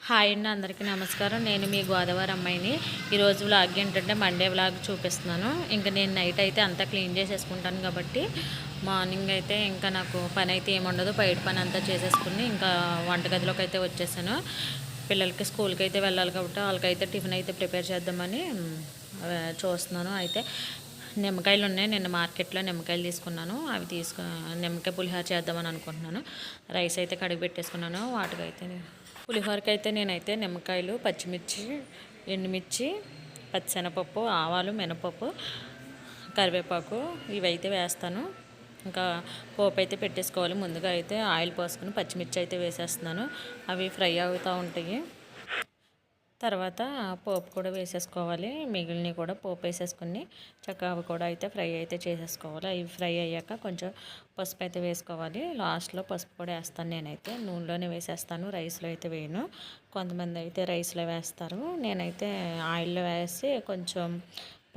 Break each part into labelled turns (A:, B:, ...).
A: Hi అండి, అందరికీ నమస్కారం. నేను మీ గోదావరి అమ్మాయిని. ఈరోజు వ్లాగ్ ఏంటంటే మండే వ్లాగ్ చూపిస్తున్నాను. ఇంకా నేను నైట్ అయితే అంతా క్లీన్ చేసేసుకుంటాను కాబట్టి మార్నింగ్ అయితే ఇంకా నాకు పని అయితే ఏముండదు. బయట పని అంతా చేసేసుకుని ఇంకా వంటగదిలోకి అయితే వచ్చేసాను. పిల్లలకి స్కూల్కి అయితే వెళ్ళాలి కాబట్టి వాళ్ళకైతే టిఫిన్ అయితే ప్రిపేర్ చేద్దామని చూస్తున్నాను. అయితే నిమ్మకాయలు ఉన్నాయి. నిన్న మార్కెట్లో నిమ్మకాయలు తీసుకున్నాను. అవి నిమ్మకాయ పులిహోర చేద్దామని అనుకుంటున్నాను. రైస్ అయితే కడిగి పెట్టేసుకున్నాను. వాటికైతే పులిహోరకి అయితే నేనైతే నిమ్మకాయలు, పచ్చిమిర్చి, ఎండుమిర్చి, పచ్చిశనగపప్పు, ఆవాలు, మినపప్పు, కరివేపాకు ఇవైతే వేస్తాను. ఇంకా పోపు అయితే పెట్టేసుకోవాలి. ముందుగా అయితే ఆయిల్ పోసుకొని పచ్చిమిర్చి అయితే వేసేస్తున్నాను. అవి ఫ్రై అవుతూ ఉంటాయి. తర్వాత పోపు కూడా వేసేసుకోవాలి. మిగిలినవి కూడా పోపు వేసేసుకుని చక్కగా అవి కూడా అయితే ఫ్రై అయితే చేసేసుకోవాలి. అవి ఫ్రై అయ్యాక కొంచెం పసుపు అయితే వేసుకోవాలి. లాస్ట్లో పసుపు కూడా వేస్తాను. నేనైతే నూనెలోనే వేసేస్తాను, రైస్లో అయితే వేయను. కొంతమంది అయితే రైస్లో వేస్తారు. నేనైతే ఆయిల్లో వేసి కొంచెం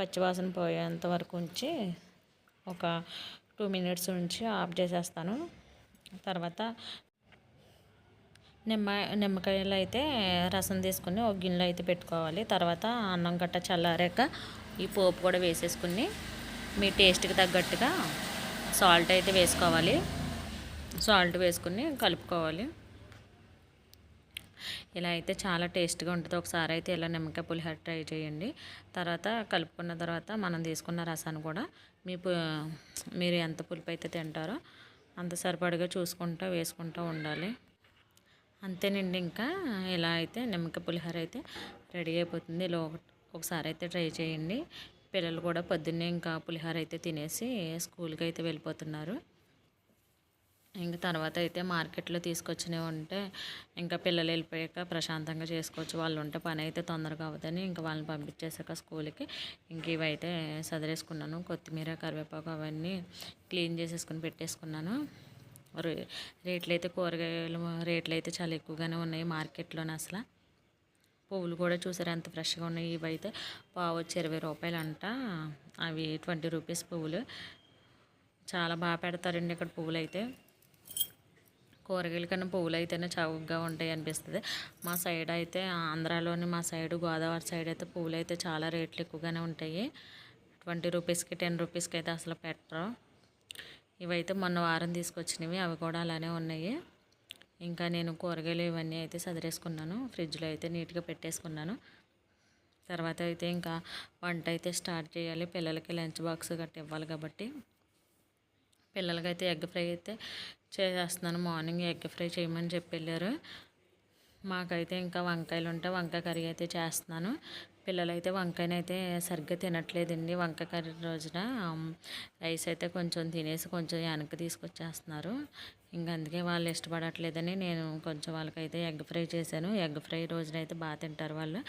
A: పచ్చివాసన పోయేంత వరకు ఉంచి ఒక 2 మినిట్స్ ఉంచి ఆఫ్ చేసేస్తాను. తర్వాత నిమ్మకాయలు అయితే రసం తీసుకుని ఒక గిన్నెలో అయితే పెట్టుకోవాలి. తర్వాత అన్నం గట్ట చల్లారాక ఈ పోపు కూడా వేసేసుకుని మీ టేస్ట్కి తగ్గట్టుగా సాల్ట్ అయితే వేసుకోవాలి. సాల్ట్ వేసుకుని కలుపుకోవాలి. ఇలా అయితే చాలా టేస్ట్గా ఉంటుంది. ఒకసారి అయితే ఇలా నిమ్మకాయ పులిహోర ట్రై చేయండి. తర్వాత కలుపుకున్న తర్వాత మనం తీసుకున్న రసాన్ని కూడా మీరు ఎంత పులుపు అయితే తింటారో అంత సరిపడగా చూసుకుంటూ వేసుకుంటూ ఉండాలి. అంతేనండి. ఇంకా ఇలా అయితే నిమ్మకాయ పులిహోర అయితే రెడీ అయిపోతుంది. ఇలా ఒకసారి అయితే ట్రై చేయండి. పిల్లలు కూడా పొద్దున్నే ఇంకా పులిహోర అయితే తినేసి స్కూల్కి అయితే వెళ్ళిపోతున్నారు. ఇంక తర్వాత అయితే మార్కెట్లో తీసుకొచ్చినవి ఉంటే ఇంకా పిల్లలు వెళ్ళిపోయాక ప్రశాంతంగా చేసుకోవచ్చు. వాళ్ళు ఉంటే పని అయితే తొందరగా అవుతుంది. ఇంకా వాళ్ళని పంపించేసాక స్కూల్కి ఇంక ఇవైతే సదిరేసుకున్నాను. కొత్తిమీర, కరివేపాకు అవన్నీ క్లీన్ చేసేసుకుని పెట్టేసుకున్నాను. రేట్లు అయితే కూరగాయలు రేట్లు అయితే చాలా ఎక్కువగానే ఉన్నాయి మార్కెట్లోనే. అసలు పువ్వులు కూడా చూసారు ఎంత ఫ్రెష్గా ఉన్నాయి. ఇవి అయితే పావు వచ్చి 20 రూపాయలు అంట. అవి 20 రూపీస్ పువ్వులు. చాలా బాగా పెడతారండి ఇక్కడ పువ్వులు అయితే. కూరగాయల కన్నా పువ్వులు అయితేనే చౌకగా ఉంటాయి అనిపిస్తుంది. మా సైడ్ అయితే ఆంధ్రాలోని మా సైడు గోదావరి సైడ్ అయితే పువ్వులు అయితే చాలా రేట్లు ఎక్కువగానే ఉంటాయి. 20 రూపీస్కి 10 రూపీస్కి అయితే అసలు పెట్టరు. ఇవైతే మొన్న వారం తీసుకొచ్చినవి, అవి కూడా అలానే ఉన్నాయి. ఇంకా నేను కూరగాయలు ఇవన్నీ అయితే సదిరేసుకున్నాను. ఫ్రిడ్జ్లో అయితే నీట్గా పెట్టేసుకున్నాను. తర్వాత అయితే ఇంకా వంట అయితే స్టార్ట్ చేయాలి. పిల్లలకి లంచ్ బాక్స్ గట్టి ఇవ్వాలి కాబట్టి పిల్లలకైతే ఎగ్ ఫ్రై అయితే చేసేస్తున్నాను. మార్నింగ్ ఎగ్ ఫ్రై చేయమని చెప్పి వెళ్ళారు. మాకైతే ఇంకా వంకాయలు ఉంటే వంకాయ కర్రీ అయితే చేస్తున్నాను. పిల్లలైతే వంకాయనైతే సరిగ్గా తినట్లేదండి. వంకాయ కర్రీ రోజున రైస్ అయితే కొంచెం తినేసి కొంచెం వెనక్కి తీసుకొచ్చేస్తున్నారు. ఇంకా అందుకే వాళ్ళు ఇష్టపడట్లేదని నేను కొంచెం వాళ్ళకైతే ఎగ్ ఫ్రై చేశాను. ఎగ్ ఫ్రై రోజునైతే బాగా తింటారు వాళ్ళు.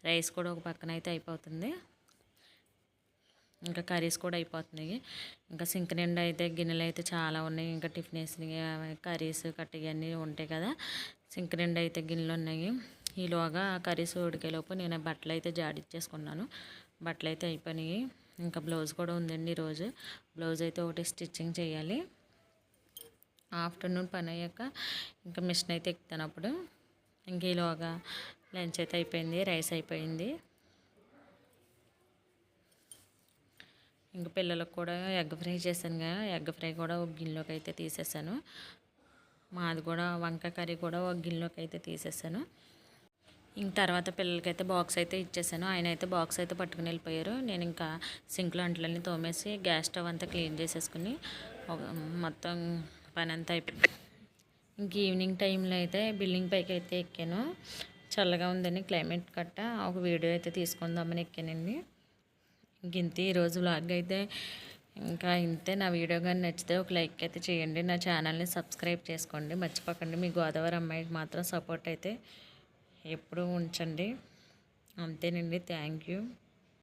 A: రైస్ కూడా ఒక పక్కన అయితే అయిపోతుంది. ఇంకా కర్రీస్ కూడా అయిపోతున్నాయి. ఇంకా సింక్ నిండా అయితే గిన్నెలు అయితే చాలా ఉన్నాయి. ఇంకా టిఫిన్ వేసినవి, కర్రీస్ కట్టి ఇవన్నీ ఉంటాయి కదా. సింక్ నిండా అయితే గిన్నెలు ఉన్నాయి. ఈలోగా కర్రీస్ ఉడికేలోపు నేను బట్టలు అయితే జాడిచ్చేసుకున్నాను. బట్టలు అయితే అయిపోయినాయి. ఇంకా బ్లౌజ్ కూడా ఉందండి ఈరోజు. బ్లౌజ్ అయితే ఒకటి స్టిచ్చింగ్ చేయాలి. ఆఫ్టర్నూన్ పని అయ్యాక ఇంకా మిషన్ అయితే ఎక్కుతాను అప్పుడు. ఇంక ఈలోగా లంచ్ అయితే అయిపోయింది. రైస్ అయిపోయింది. ఇంక పిల్లలకు కూడా ఎగ్ ఫ్రై చేశాను కదా, ఎగ్ ఫ్రై కూడా ఒక గిన్నెలోకి అయితే తీసేసాను. మాది కూడా వంకాయ కర్రీ కూడా ఒక గిన్నెలోకి అయితే తీసేసాను. ఇంక తర్వాత పిల్లలకైతే బాక్స్ అయితే ఇచ్చేసాను. ఆయన అయితే బాక్స్ అయితే పట్టుకుని వెళ్ళిపోయారు. నేను ఇంకా సింక్లో అంట్లన్నీ తోమేసి గ్యాస్ స్టవ్ అంతా క్లీన్ చేసేసుకుని మొత్తం పని అంతా అయిపోయింది. ఇంక ఈవినింగ్ టైంలో అయితే బిల్డింగ్ పైకి అయితే ఎక్కాను. చల్లగా ఉందని క్లైమేట్ కట్ట ఒక వీడియో అయితే తీసుకుందామని ఎక్కానండి. ఇంతే ఈరోజు వ్లాగ్ అయితే ఇంకా ఇంతే. నా వీడియో కానీ నచ్చితే ఒక లైక్ అయితే చేయండి. నా ఛానల్ని సబ్స్క్రైబ్ చేసుకోండి మర్చిపోకండి. మీ గోదావరి అమ్మాయికి మాత్రం సపోర్ట్ అయితే ఎప్పుడూ ఉంచండి. అంతేనండి. Thank you.